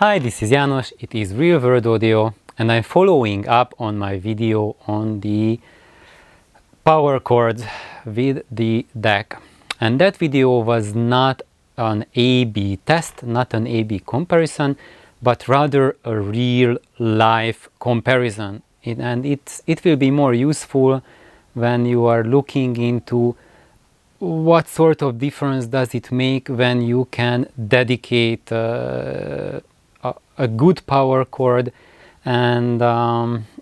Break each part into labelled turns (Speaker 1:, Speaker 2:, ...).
Speaker 1: Hi, this is János, it is Real World Audio, and I'm following up on my video on the power chords with the DAC. And that video was not an A-B test, not an A-B comparison, but rather a real life comparison. It will be more useful when you are looking into what sort of difference does it make when you can dedicate a good power chord, and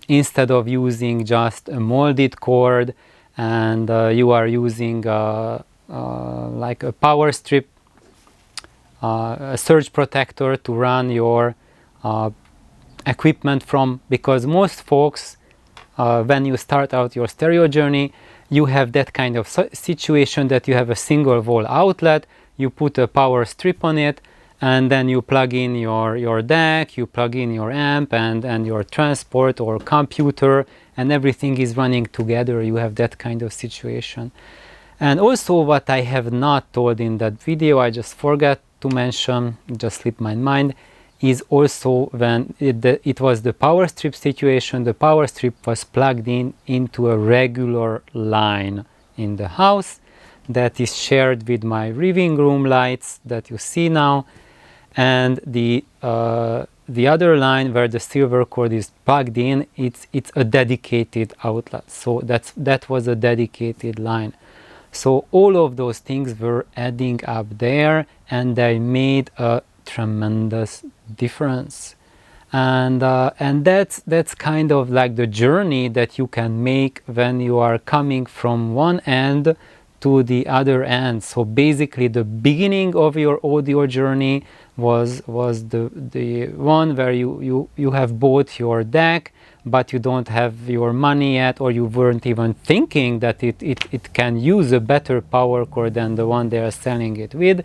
Speaker 1: instead of using just a molded chord, and you are using like a power strip, a surge protector to run your equipment from, because most folks, when you start out your stereo journey, you have that kind of situation that you have a single wall outlet, you put a power strip on it, and then you plug in your DAC, you plug in your amp and your transport or computer, and everything is running together. You have that kind of situation. And also what I have not told in that video, I just forgot to mention, just slipped my mind, is also when it was the power strip situation, the power strip was plugged into a regular line in the house that is shared with my living room lights that you see now. And the other line where the silver cord is plugged in, it's a dedicated outlet. So that was a dedicated line. So all of those things were adding up there, and they made a tremendous difference. And that's kind of like the journey that you can make when you are coming from one end to the other end. So basically the beginning of your audio journey was the one where you have bought your DAC, but you don't have your money yet, or you weren't even thinking that it can use a better power cord than the one they are selling it with,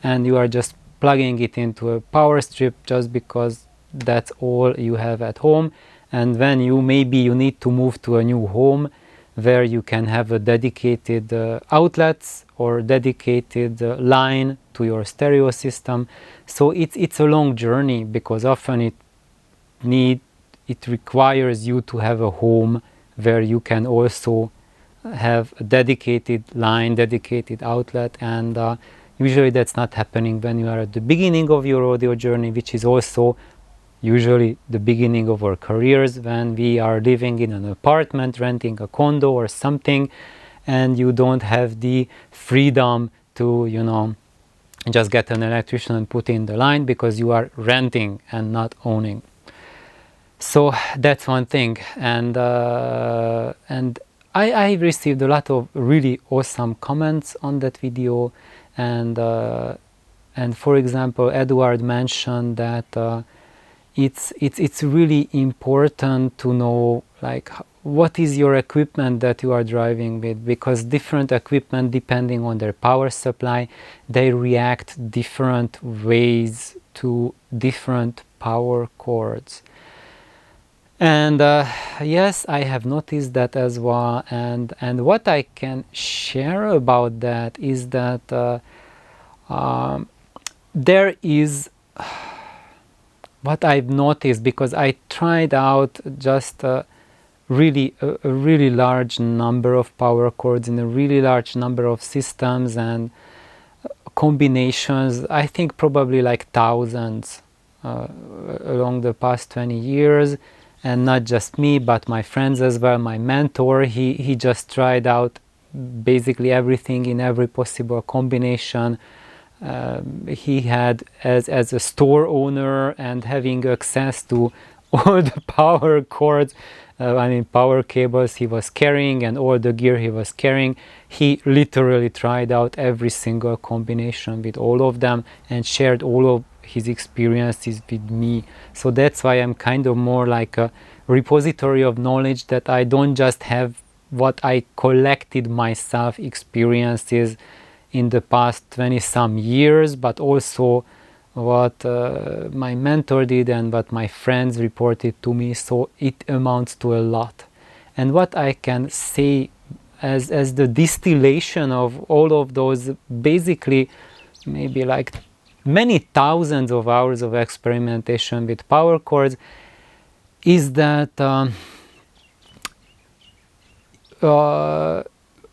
Speaker 1: and you are just plugging it into a power strip just because that's all you have at home. And when you need to move to a new home where you can have a dedicated outlets or dedicated line to your stereo system. So it's a long journey, because often it requires you to have a home where you can also have a dedicated line, dedicated outlet, and usually that's not happening when you are at the beginning of your audio journey, which is also usually the beginning of our careers, when we are living in an apartment, renting a condo or something, and you don't have the freedom to, just get an electrician and put in the line, because you are renting and not owning. So that's one thing. And I received a lot of really awesome comments on that video, and for example, Edward mentioned that it's really important to know, like, what is your equipment that you are driving with, because different equipment, depending on their power supply, they react different ways to different power chords. And yes, I have noticed that as well. And what I can share about that is that there is what I've noticed, because I tried out just a really large number of power chords in a really large number of systems and combinations. I think probably like thousands along the past 20 years, and not just me, but my friends as well. My mentor, he just tried out basically everything in every possible combination. He had, as a store owner and having access to all the power cords, power cables he was carrying and all the gear he was carrying, he literally tried out every single combination with all of them and shared all of his experiences with me. So that's why I'm kind of more like a repository of knowledge, that I don't just have what I collected myself, experiences in the past 20-some years, but also what my mentor did and what my friends reported to me. So it amounts to a lot. And what I can say as the distillation of all of those, basically maybe like many thousands of hours of experimentation with power chords is that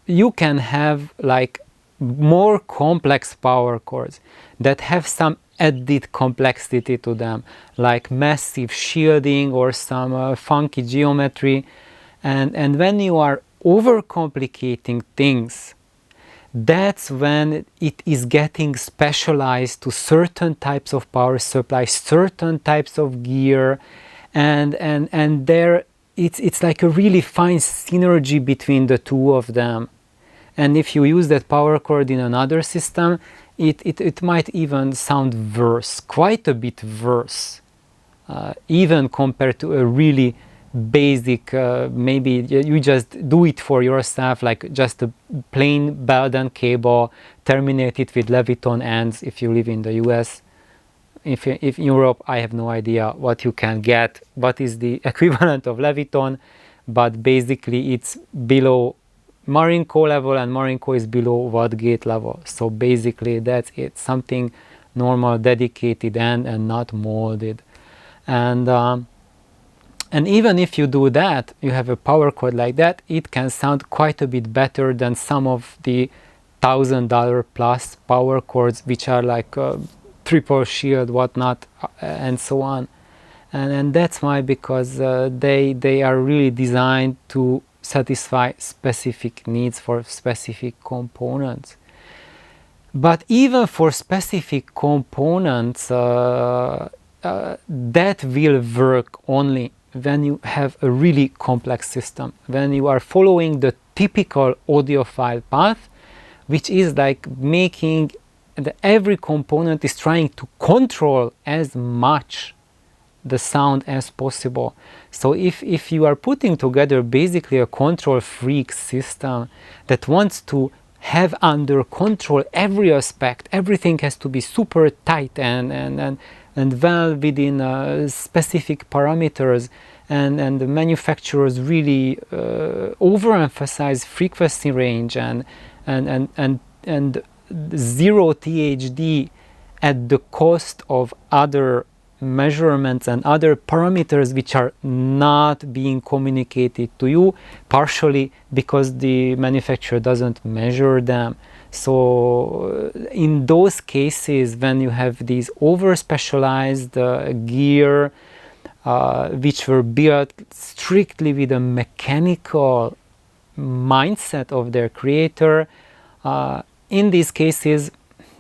Speaker 1: you can have like more complex power chords that have some added complexity to them, like massive shielding or some funky geometry. And when you are overcomplicating things, that's when it is getting specialized to certain types of power supply, certain types of gear, and there it's like a really fine synergy between the two of them. And if you use that power chord in another system, it might even sound worse, quite a bit worse, even compared to a really basic, maybe you just do it for yourself, like just a plain Belden cable, terminate it with Leviton ends if you live in the US. If in Europe, I have no idea what you can get, what is the equivalent of Leviton, but basically it's below Marinco level, and Marinco is below watt gate level. So basically that's it, something normal, dedicated and not molded. And even if you do that, you have a power chord like that, it can sound quite a bit better than some of the $1,000 plus power chords, which are like triple shield, whatnot, and so on. And that's why, because they are really designed to satisfy specific needs for specific components. But even for specific components, that will work only when you have a really complex system, when you are following the typical audiophile path, which is like making every component is trying to control as much the sound as possible. So if you are putting together basically a control freak system that wants to have under control every aspect, everything has to be super tight and well within specific parameters, and the manufacturers really overemphasize frequency range and zero THD at the cost of other measurements and other parameters which are not being communicated to you, partially because the manufacturer doesn't measure them. So in those cases, when you have these over specialized gear which were built strictly with a mechanical mindset of their creator, in these cases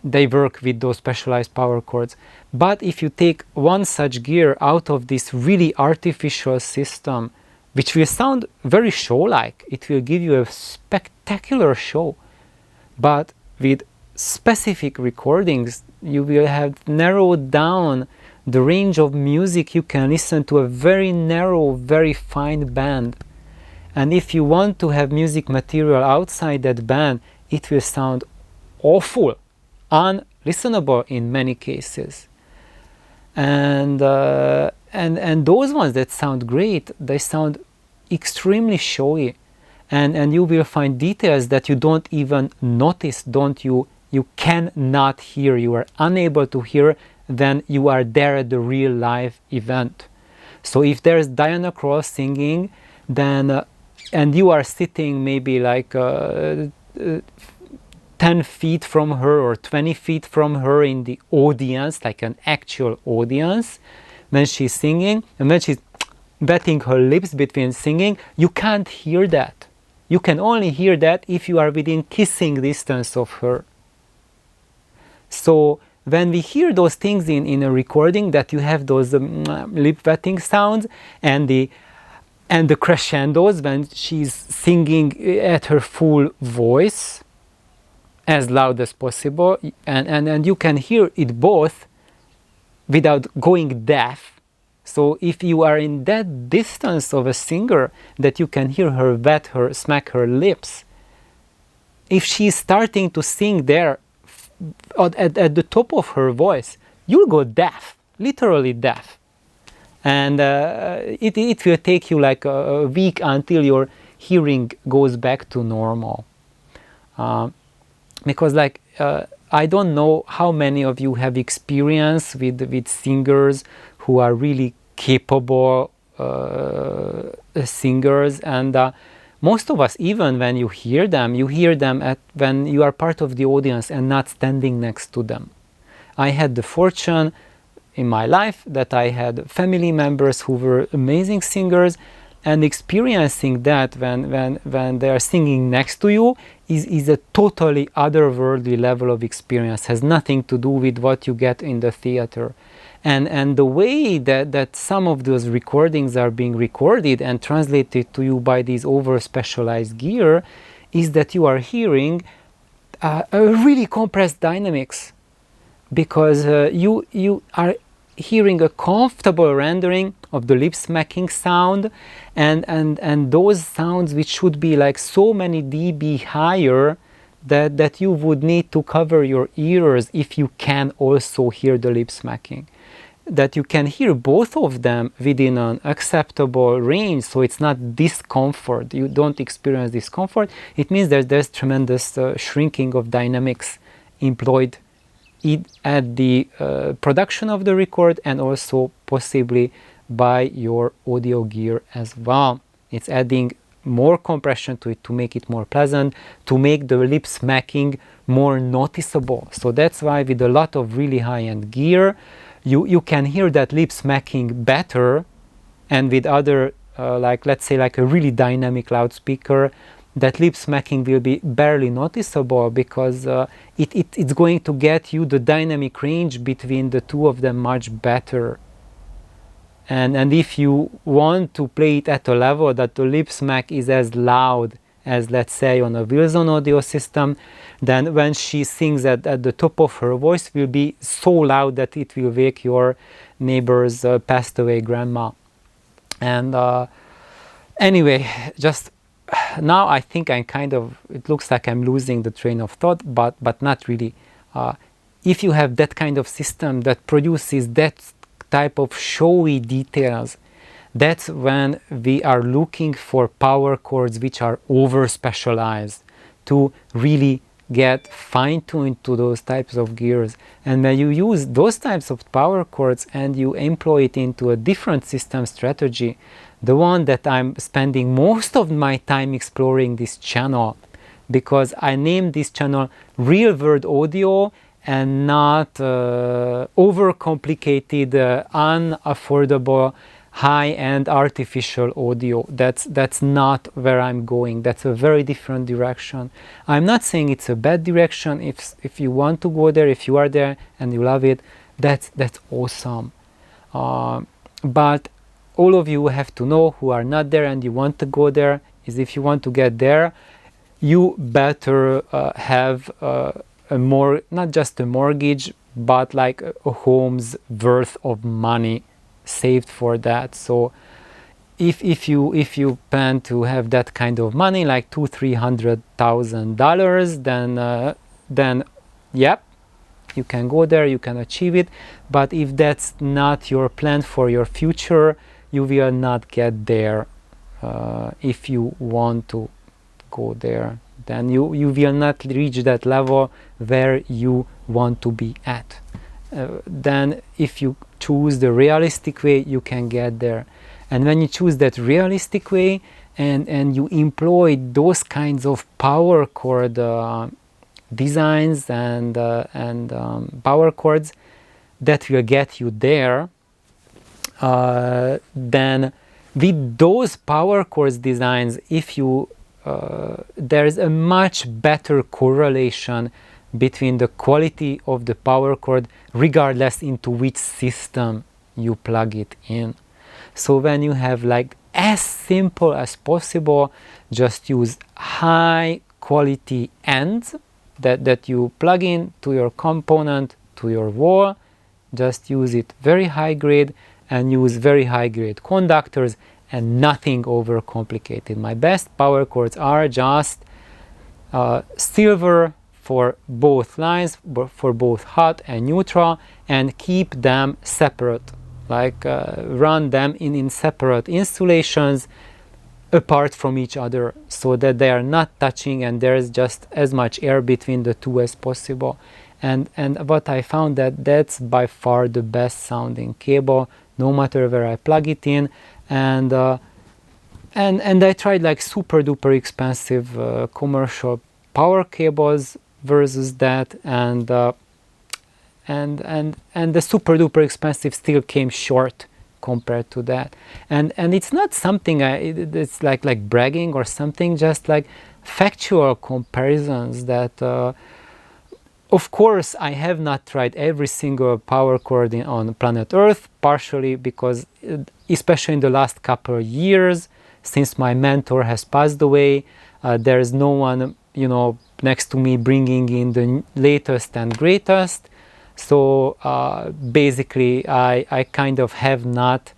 Speaker 1: they work with those specialized power chords. But if you take one such gear out of this really artificial system, which will sound very show-like, it will give you a spectacular show, but with specific recordings, you will have narrowed down the range of music you can listen to, a very narrow, very fine band. And if you want to have music material outside that band, it will sound awful, unlistenable in many cases. And those ones that sound great, they sound extremely showy, and you will find details that you don't even notice, you cannot hear, you are unable to hear when you are there at the real live event. So if there's Diana Krall singing, then and you are sitting maybe like 10 feet from her or 20 feet from her in the audience, like an actual audience, when she's singing, and when she's wetting her lips between singing, you can't hear that. You can only hear that if you are within kissing distance of her. So when we hear those things in a recording, that you have those lip wetting sounds and the crescendos when she's singing at her full voice, as loud as possible, and you can hear it both without going deaf. So if you are in that distance of a singer that you can hear her wet her, smack her lips, if she's starting to sing there at the top of her voice, you'll go deaf, literally deaf. And it will take you like a week until your hearing goes back to normal. Because like I don't know how many of you have experience with singers who are really capable singers, and most of us, even when you hear them when you are part of the audience and not standing next to them. I had the fortune in my life that I had family members who were amazing singers, and experiencing that when they are singing next to you is a totally otherworldly level of experience. Has nothing to do with what you get in the theater. And the way that some of those recordings are being recorded and translated to you by these over-specialized gear is that you are hearing a really compressed dynamics, because you are hearing a comfortable rendering of the lip smacking sound, and those sounds which should be like so many dB higher that you would need to cover your ears if you can also hear the lip smacking. That you can hear both of them within an acceptable range, so it's not discomfort. You don't experience discomfort. It means that there's tremendous shrinking of dynamics employed at the production of the record, and also possibly by your audio gear as well. It's adding more compression to it to make it more pleasant, to make the lip smacking more noticeable. So that's why with a lot of really high-end gear, you can hear that lip smacking better, and with other, like let's say like a really dynamic loudspeaker, that lip smacking will be barely noticeable, because it's going to get you the dynamic range between the two of them much better. And if you want to play it at a level that the lip smack is as loud as, let's say, on a Wilson audio system, then when she sings at the top of her voice will be so loud that it will wake your neighbor's passed away grandma. And anyway, just now I think I'm it looks like I'm losing the train of thought, but not really. If you have that kind of system that produces that type of showy details, that's when we are looking for power chords which are over specialized to really get fine-tuned to those types of gears. And when you use those types of power chords and you employ it into a different system strategy, the one that I'm spending most of my time exploring this channel, because I named this channel Real World Audio and not overcomplicated, unaffordable, high-end artificial audio. That's not where I'm going. That's a very different direction. I'm not saying it's a bad direction. If you want to go there, if you are there and you love it, that's awesome. But all of you have to know, who are not there and you want to go there, is if you want to get there, you better have not just a mortgage, but like a home's worth of money saved for that. So if you plan to have that kind of money, like $200,000-$300,000, then yep, you can go there, you can achieve it. But if that's not your plan for your future, you will not get there. If you want to go there, then you will not reach that level where you want to be at. Then if you choose the realistic way, you can get there. And when you choose that realistic way and you employ those kinds of power chord designs and power chords that will get you there, then with those power chords designs, if you there's a much better correlation between the quality of the power chord regardless into which system you plug it in. So when you have like as simple as possible, just use high quality ends that you plug in to your component, to your wall. Just use it very high grade and use very high grade conductors and nothing over complicated. My best power chords are just silver for both lines, for both hot and neutral, and keep them separate, like run them in separate installations apart from each other, so that they are not touching and there is just as much air between the two as possible. and what I found that's by far the best sounding cable, no matter where I plug it in. And I tried like super duper expensive commercial power cables versus that, and the super duper expensive still came short compared to that. And it's not something it's like bragging or something, just like factual comparisons that of course I have not tried every single power cord on planet Earth, partially because especially in the last couple of years since my mentor has passed away, there is no one, you know, next to me bringing in the latest and greatest. So basically I kind of have not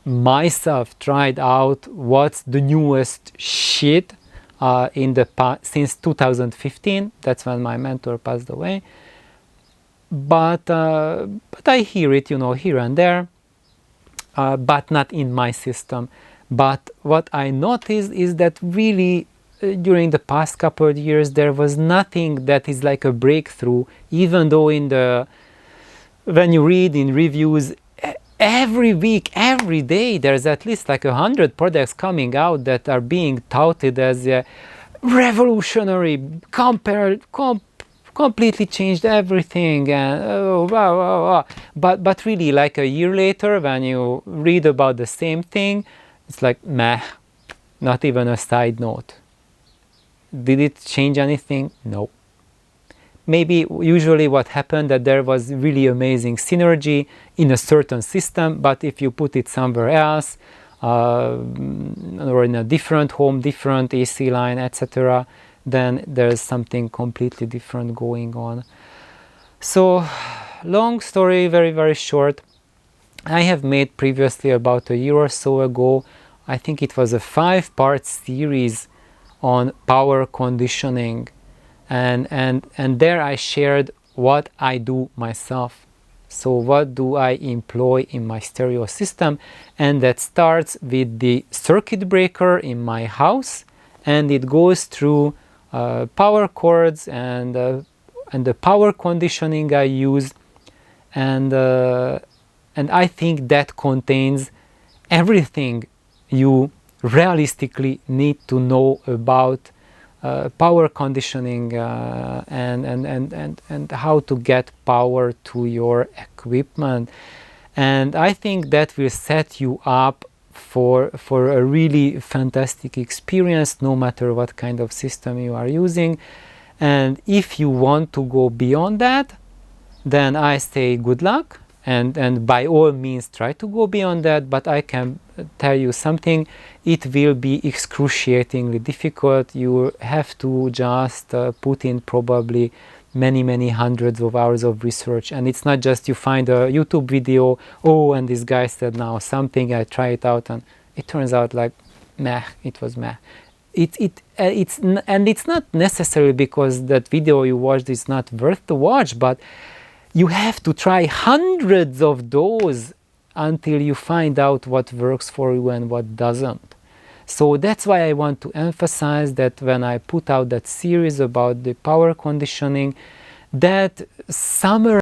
Speaker 1: myself tried out what's the newest shit in the past since 2015. That's when my mentor passed away. But I hear it, you know, here and there, but not in my system. But what I noticed is that really during the past couple of years there was nothing that is like a breakthrough, even though when you read in reviews every week, every day, there's at least like 100 products coming out that are being touted as revolutionary, completely changed everything, and but really like a year later when you read about the same thing, it's like meh, not even a side note. Did it change anything? No. Maybe usually what happened that there was really amazing synergy in a certain system, but if you put it somewhere else or in a different home, different AC line, etc., then there's something completely different going on. So long story, very, very short. I have made previously, about a year or so ago, I think it was a 5-part series on power conditioning, and there I shared what I do myself. So what do I employ in my stereo system, and that starts with the circuit breaker in my house, and it goes through power cords and the power conditioning I use, and I think that contains everything you realistically need to know about power conditioning and how to get power to your equipment. And I think that will set you up for a really fantastic experience, no matter what kind of system you are using. And if you want to go beyond that, then I say good luck, and by all means try to go beyond that. But I can tell you something, it will be excruciatingly difficult. You have to just put in probably many hundreds of hours of research, and it's not just you find a YouTube video, oh, and this guy said now something, I try it out, and it turns out like meh, it was meh. It's not necessarily because that video you watched is not worth to watch, but you have to try hundreds of those until you find out what works for you and what doesn't. So that's why I want to emphasize that when I put out that series about the power conditioning, that summary